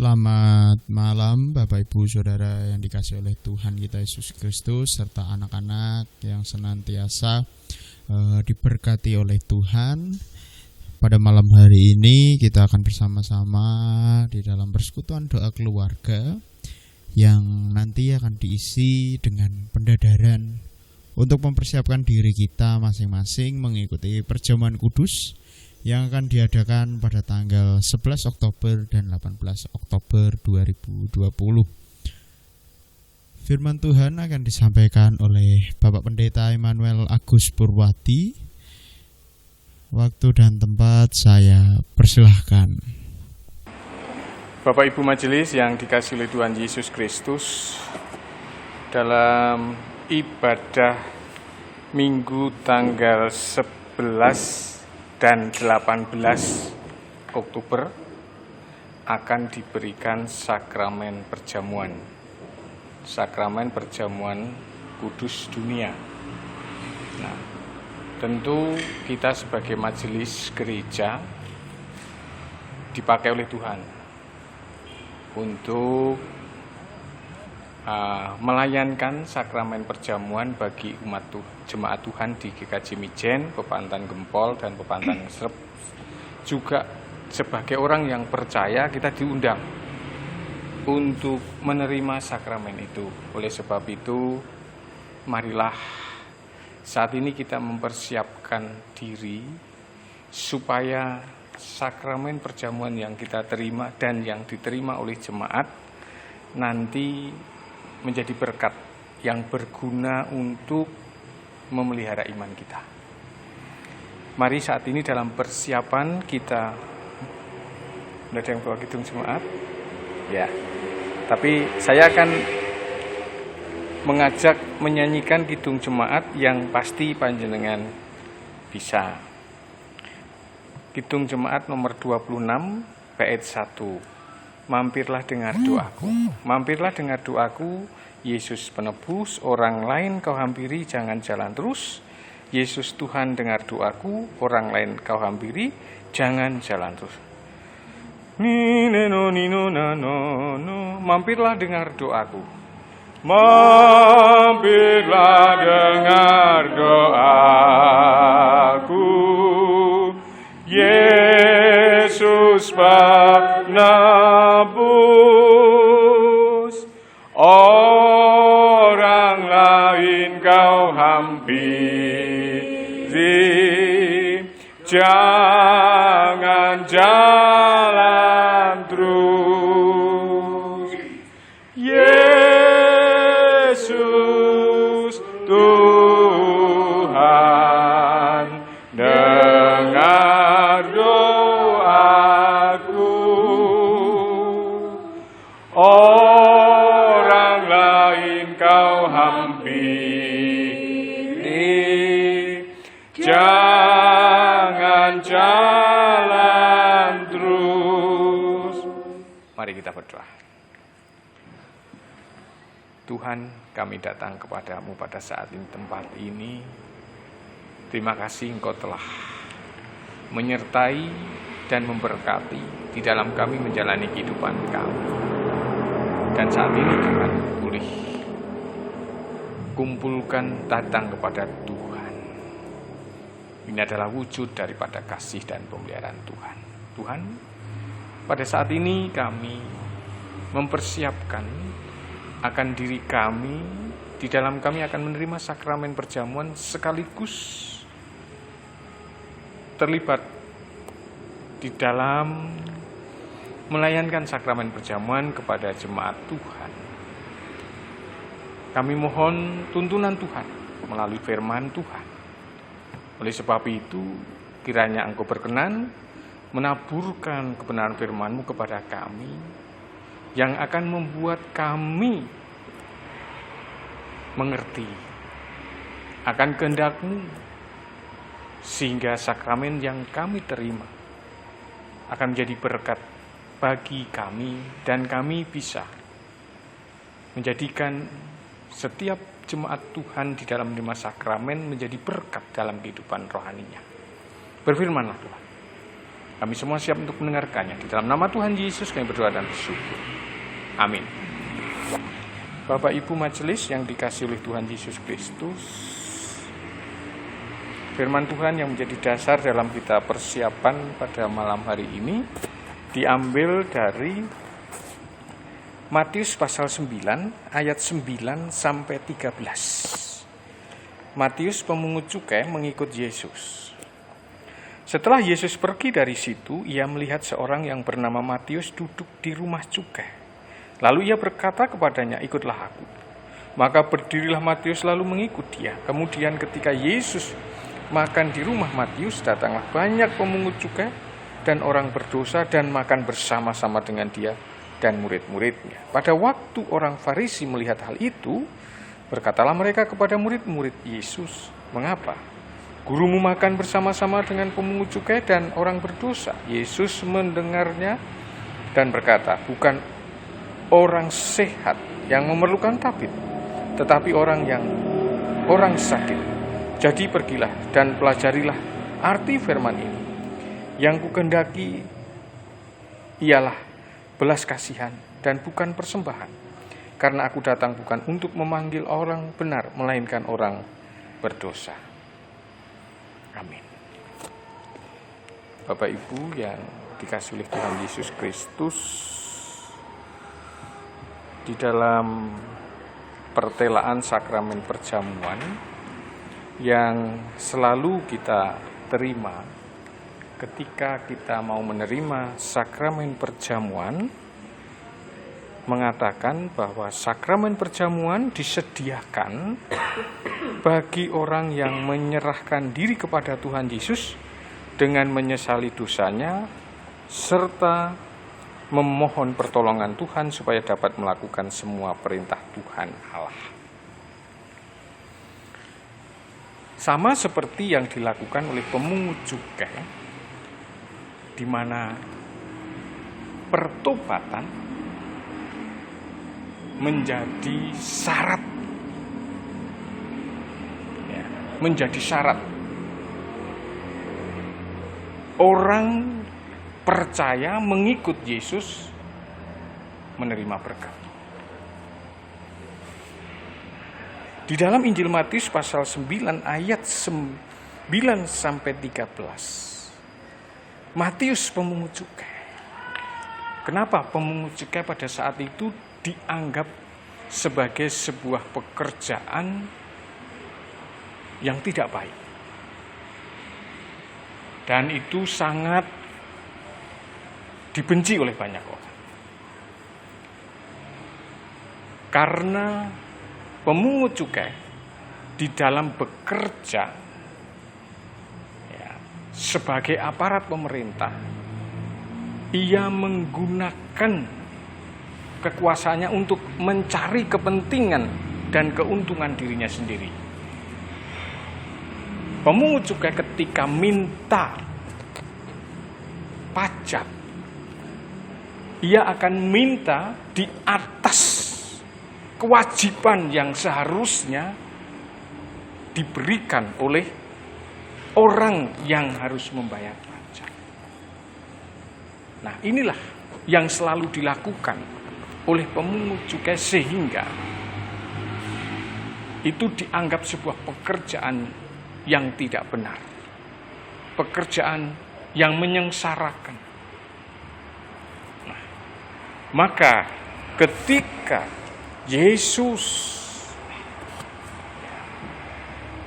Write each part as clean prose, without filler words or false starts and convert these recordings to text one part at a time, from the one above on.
Selamat malam Bapak Ibu Saudara yang dikasihi oleh Tuhan kita Yesus Kristus serta anak-anak yang senantiasa diberkati oleh Tuhan. Pada malam hari ini kita akan bersama-sama di dalam persekutuan doa keluarga yang nanti akan diisi dengan pendadaran untuk mempersiapkan diri kita masing-masing mengikuti perjamuan kudus yang akan diadakan pada tanggal 11 Oktober dan 18 Oktober 2020. Firman Tuhan akan disampaikan oleh Bapak Pendeta Immanuel Agus Purwadi. Waktu dan tempat saya persilahkan. Bapak Ibu Majelis yang dikasihi oleh Tuhan Yesus Kristus, dalam ibadah Minggu tanggal 11 dan 18 Oktober akan diberikan sakramen perjamuan kudus dunia. Nah, tentu kita sebagai majelis gereja dipakai oleh Tuhan untuk melayankan sakramen perjamuan bagi umat jemaat Tuhan di GKJ Mijen, Pepantan Gempol dan Pepantan Srep. Juga sebagai orang yang percaya kita diundang untuk menerima sakramen itu. Oleh sebab itu, marilah saat ini kita mempersiapkan diri supaya sakramen perjamuan yang kita terima dan yang diterima oleh jemaat nanti menjadi berkat yang berguna untuk memelihara iman kita. Mari saat ini dalam persiapan kita, ada yang bawa kidung jemaat? Ya, tapi saya akan mengajak menyanyikan kidung jemaat yang pasti panjenengan bisa. Kidung jemaat nomor 26, bait 1. Mampirlah dengar doaku, mampirlah dengar doaku, Yesus penebus, orang lain kau hampiri, jangan jalan terus. Yesus Tuhan dengar doaku, orang lain kau hampiri, jangan jalan terus. Mampirlah dengar doaku, mampirlah dengar doaku, Yesus penebus, orang lain kau hampiri, jangan jalan terus. Yesus Tuhan dengar doaku, orang lain kau hampiri, jangan jalan terus. Mari kita berdoa. Tuhan, kami datang kepadamu pada saat ini, tempat ini. Terima kasih Engkau telah menyertai dan memberkati di dalam kami menjalani kehidupan kami. Dan saat ini Tuhan boleh kumpulkan datang kepada Tuhan. Ini adalah wujud daripada kasih dan pemeliharaan Tuhan. Tuhan, pada saat ini kami mempersiapkan akan diri kami, di dalam kami akan menerima sakramen perjamuan sekaligus terlibat di dalam melayankan sakramen perjamuan kepada jemaat Tuhan. Kami mohon tuntunan Tuhan melalui firman Tuhan. Oleh sebab itu, kiranya Engkau berkenan menaburkan kebenaran firman-Mu kepada kami, yang akan membuat kami mengerti akan kehendak-Mu, sehingga sakramen yang kami terima akan menjadi berkat bagi kami, dan kami bisa menjadikan setiap jemaat Tuhan di dalam menerima sakramen menjadi berkat dalam kehidupan rohaninya. Berfirmanlah Tuhan, Kami semua siap untuk mendengarkannya. Di dalam nama Tuhan Yesus kami berdoa dan bersyukur. Amin. Bapak Ibu majelis yang dikasihi oleh Tuhan Yesus Kristus, firman Tuhan yang menjadi dasar dalam kita persiapan pada malam hari ini diambil dari Matius pasal 9 ayat 9 sampai 13. Matius pemungut cukai mengikut Yesus. Setelah Yesus pergi dari situ, ia melihat seorang yang bernama Matius duduk di rumah cukai. Lalu ia berkata kepadanya, ikutlah aku. Maka berdirilah Matius lalu mengikut dia. Kemudian ketika Yesus makan di rumah Matius, datanglah banyak pemungut cukai dan orang berdosa dan makan bersama-sama dengan dia dan murid-muridnya. Pada waktu orang Farisi melihat hal itu, berkatalah mereka kepada murid-murid Yesus, mengapa gurumu makan bersama-sama dengan pemungut cukai dan orang berdosa? Yesus mendengarnya dan berkata, bukan orang sehat yang memerlukan tabib, tetapi orang sakit. Jadi pergilah dan pelajarilah arti firman ini. Yang kukendaki ialah belas kasihan dan bukan persembahan. Karena aku datang bukan untuk memanggil orang benar, melainkan orang berdosa. Amin. Bapak Ibu yang dikasihi oleh Tuhan Yesus Kristus, di dalam pertelaan sakramen perjamuan yang selalu kita terima ketika kita mau menerima sakramen perjamuan, mengatakan bahwa sakramen perjamuan disediakan bagi orang yang menyerahkan diri kepada Tuhan Yesus dengan menyesali dosanya serta memohon pertolongan Tuhan supaya dapat melakukan semua perintah Tuhan Allah. Sama seperti yang dilakukan oleh pemungut cukai, di mana pertobatan menjadi syarat, menjadi syarat orang percaya mengikut Yesus menerima berkat. Di dalam Injil Matius pasal 9 ayat 9 sampai 13. Matius pemungut cukai. Kenapa pemungut cukai pada saat itu dianggap sebagai sebuah pekerjaan yang tidak baik? Dan itu sangat dibenci oleh banyak orang. Karena pemungut cukai di dalam bekerja sebagai aparat pemerintah, ia menggunakan kekuasaannya untuk mencari kepentingan dan keuntungan dirinya sendiri. Pemungut cukai ketika minta pajak, ia akan minta di atas kewajiban yang seharusnya diberikan oleh orang yang harus membayar pajak. Nah, inilah yang selalu dilakukan oleh pemungut cukai sehingga itu dianggap sebuah pekerjaan yang tidak benar. Pekerjaan yang menyengsarakan. Nah, maka ketika Yesus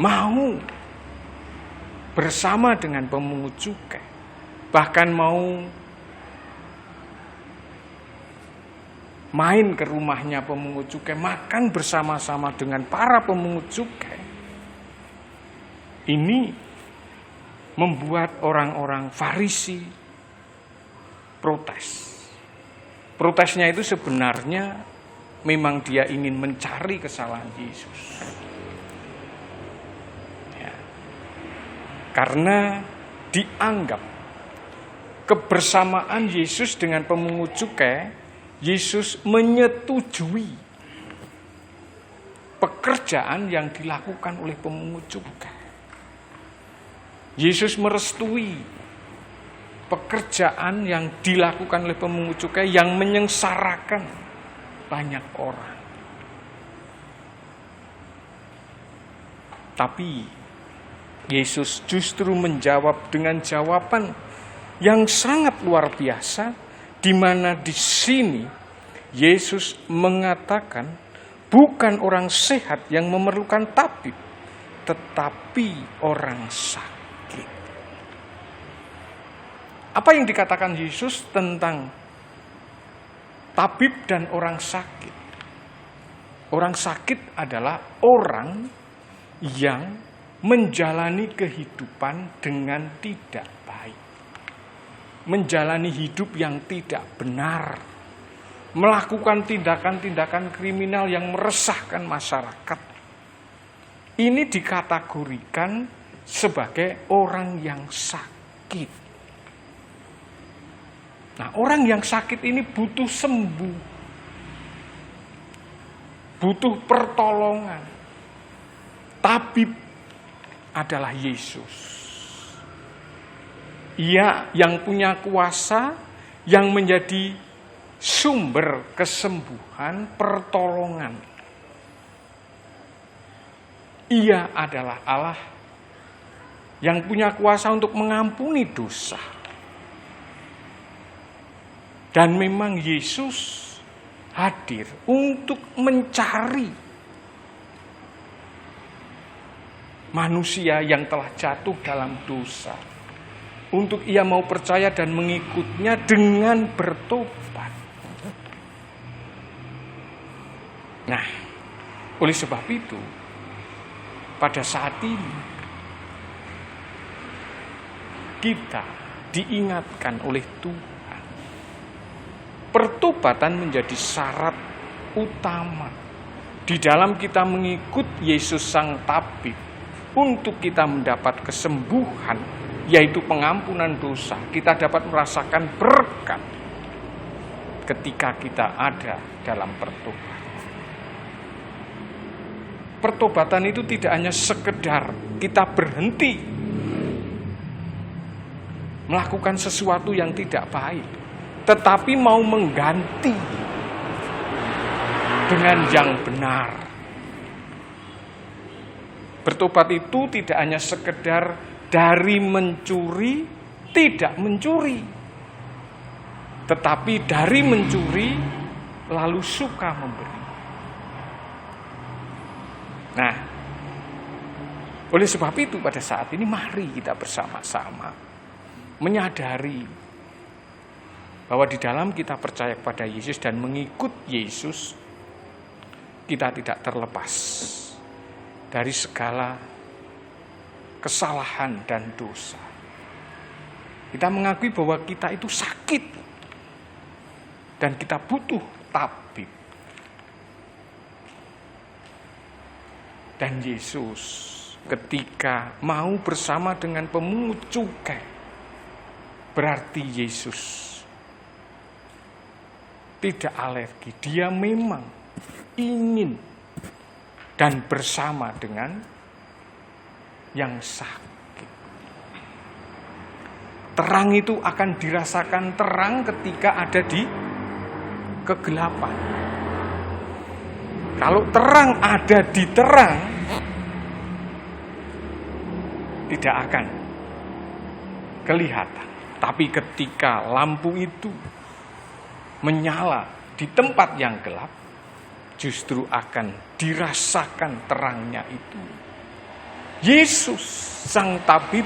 mau bersama dengan pemungut cukai, bahkan mau main ke rumahnya pemungut cukai, makan bersama-sama dengan para pemungut cukai, ini membuat orang-orang Farisi protes. Protesnya itu sebenarnya memang dia ingin mencari kesalahan Yesus. Ya. Karena dianggap kebersamaan Yesus dengan pemungut cukai, Yesus menyetujui pekerjaan yang dilakukan oleh pemungut cukai. Yesus merestui pekerjaan yang dilakukan oleh pemungut cukai yang menyengsarakan banyak orang. Tapi Yesus justru menjawab dengan jawaban yang sangat luar biasa, di mana di sini Yesus mengatakan bukan orang sehat yang memerlukan tabib, tetapi orang sakit. Apa yang dikatakan Yesus tentang tabib dan orang sakit? Orang sakit adalah orang yang menjalani kehidupan dengan tidak baik. Menjalani hidup yang tidak benar. Melakukan tindakan-tindakan kriminal yang meresahkan masyarakat. Ini dikategorikan sebagai orang yang sakit. Nah, orang yang sakit ini butuh sembuh. Butuh pertolongan. Tabib adalah Yesus. Ia yang punya kuasa, yang menjadi sumber kesembuhan, pertolongan. Ia adalah Allah yang punya kuasa untuk mengampuni dosa. Dan memang Yesus hadir untuk mencari manusia yang telah jatuh dalam dosa. Untuk ia mau percaya dan mengikutnya dengan bertobat. Nah, oleh sebab itu, pada saat ini, kita diingatkan oleh Tuhan. Pertobatan menjadi syarat utama di dalam kita mengikut Yesus Sang Tabib untuk kita mendapat kesembuhan, yaitu pengampunan dosa. Kita dapat merasakan berkat ketika kita ada dalam pertobatan. Pertobatan itu tidak hanya sekedar kita berhenti melakukan sesuatu yang tidak baik, tetapi mau mengganti dengan yang benar. Bertobat itu tidak hanya sekedar dari mencuri, tidak mencuri, tetapi dari mencuri lalu suka memberi. Nah, oleh sebab itu pada saat ini mari kita bersama-sama menyadari bahwa di dalam kita percaya kepada Yesus dan mengikut Yesus, kita tidak terlepas dari segala kesalahan dan dosa. Kita mengakui bahwa kita itu sakit dan kita butuh tabib. Dan Yesus ketika mau bersama dengan pemungut cukai, berarti Yesus tidak alergi. Dia memang ingin dan bersama dengan yang sakit. Terang itu akan dirasakan terang ketika ada di kegelapan. Kalau terang ada di terang, tidak akan kelihatan. Tapi ketika lampu itu menyala di tempat yang gelap, justru akan dirasakan terangnya itu. Yesus Sang Tabib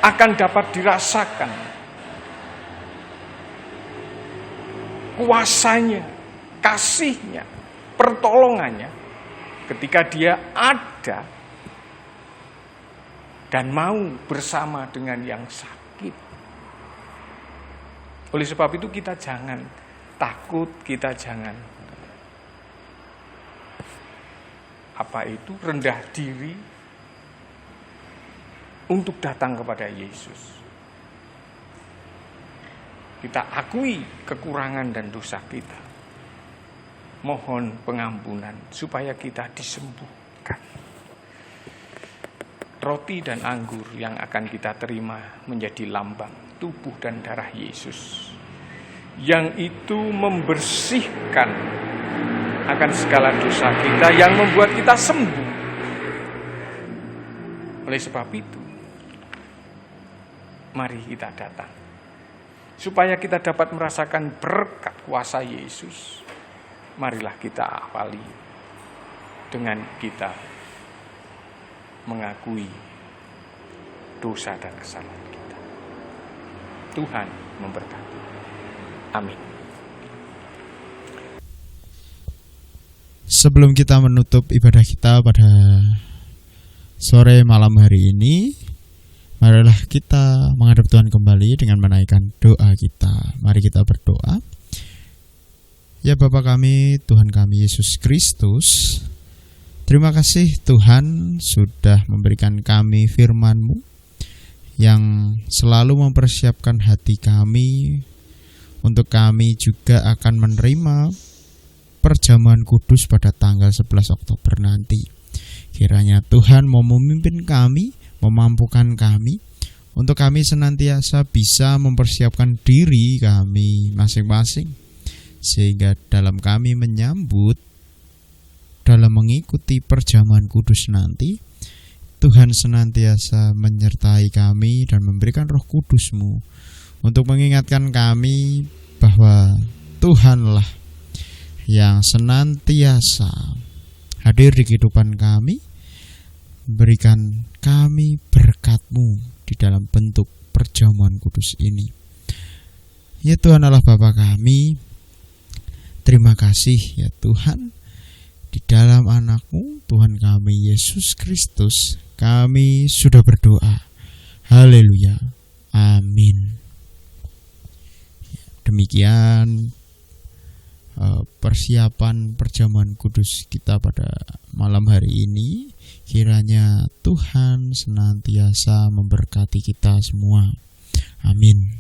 akan dapat dirasakan kuasanya, kasihnya, pertolongannya ketika dia ada dan mau bersama dengan yang sakit. Oleh sebab itu kita jangan takut, kita jangan rendah diri untuk datang kepada Yesus. Kita akui kekurangan dan dosa kita. Mohon pengampunan supaya kita disembuhkan. roti dan anggur yang akan kita terima menjadi lambang tubuh dan darah Yesus, yang itu membersihkan akan segala dosa kita, yang membuat kita sembuh. Oleh sebab itu, mari kita datang, supaya kita dapat merasakan berkat kuasa Yesus. Marilah kita awali dengan kita mengakui dosa dan kesalahan kita. Tuhan memberkati. Amin. Sebelum kita menutup ibadah kita pada sore malam hari ini, marilah kita menghadap Tuhan kembali dengan menaikkan doa kita. Mari kita berdoa. Ya Bapa kami, Tuhan kami Yesus Kristus, terima kasih Tuhan sudah memberikan kami firman-Mu yang selalu mempersiapkan hati kami untuk kami juga akan menerima perjamuan kudus pada tanggal 11 Oktober nanti. Kiranya Tuhan mau memimpin kami, memampukan kami untuk kami senantiasa bisa mempersiapkan diri kami masing-masing, sehingga dalam kami menyambut, dalam mengikuti perjamuan kudus nanti, Tuhan senantiasa menyertai kami dan memberikan Roh Kudus-Mu untuk mengingatkan kami bahwa Tuhanlah yang senantiasa hadir di kehidupan kami. Berikan kami berkat-Mu di dalam bentuk perjamuan kudus ini. Ya Tuhan Allah Bapa kami, terima kasih ya Tuhan, di dalam anak-Mu Tuhan kami Yesus Kristus kami sudah berdoa. Haleluya. Amin. Demikian persiapan perjamuan kudus kita pada malam hari ini. Kiranya Tuhan senantiasa memberkati kita semua. Amin.